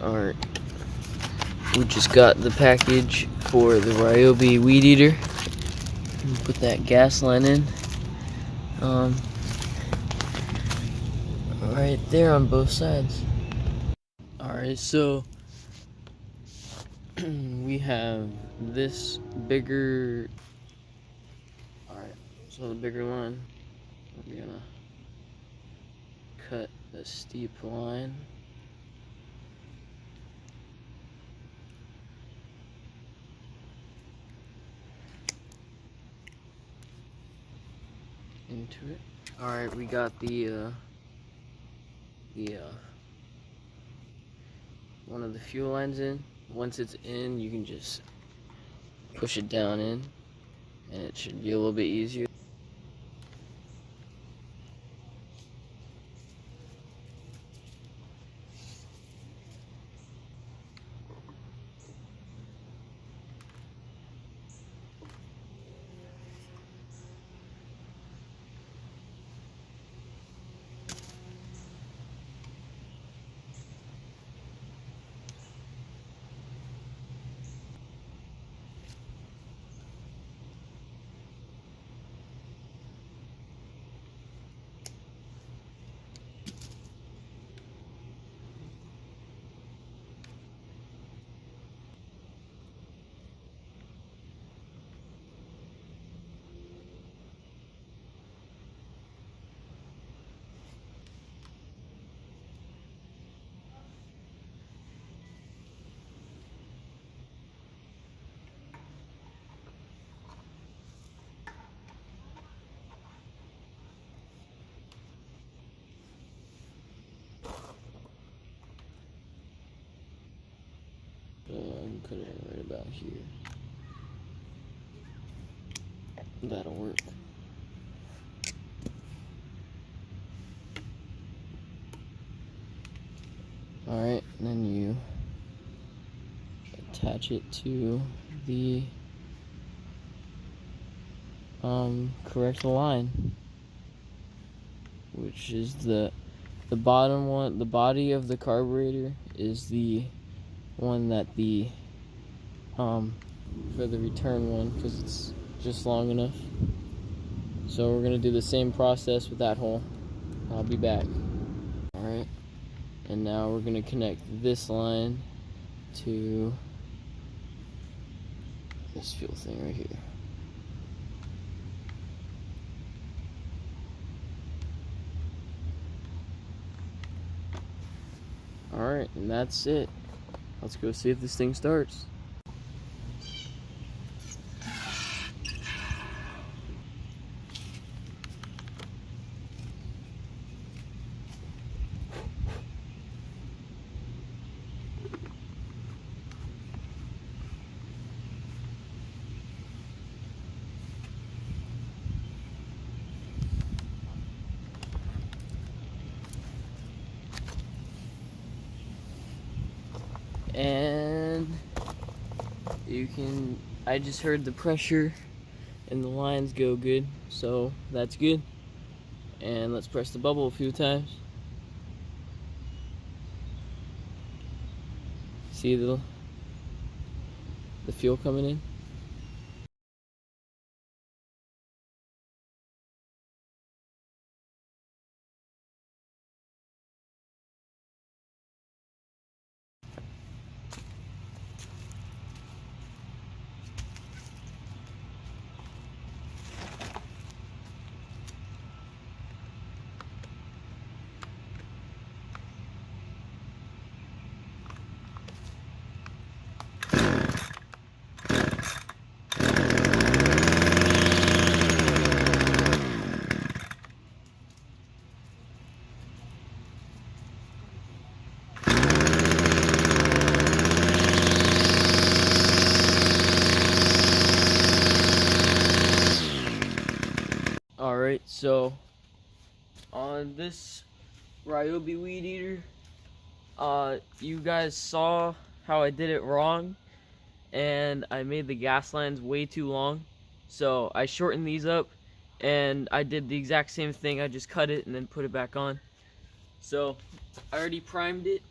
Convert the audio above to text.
Alright, we just got the package for the Ryobi weed eater. Put that gas line in. Right there on both sides. Alright, so we have this bigger. Alright, so the bigger line, we're gonna cut a steep line. Into it. Alright, we got the one of the fuel lines in. Once it's in, you can just push it down in, and it should be a little bit easier. So I'm cutting it right about here. That'll work. Alright, and then you attach it to the correct line, which is the bottom one. The body of the carburetor is the one that the for the return one, because it's just long enough. So we're gonna do the same process with that hole. I'll be back. Alright, and now we're gonna connect this line to this fuel thing right here. Alright, and that's it. Let's go see if this thing starts. And I just heard the pressure and the lines go good, so that's good. And let's press the bubble a few times. See the fuel coming in? Alright, so on this Ryobi weed eater, you guys saw how I did it wrong, and I made the gas lines way too long. So I shortened these up, and I did the exact same thing. I just cut it and then put it back on. So I already primed it.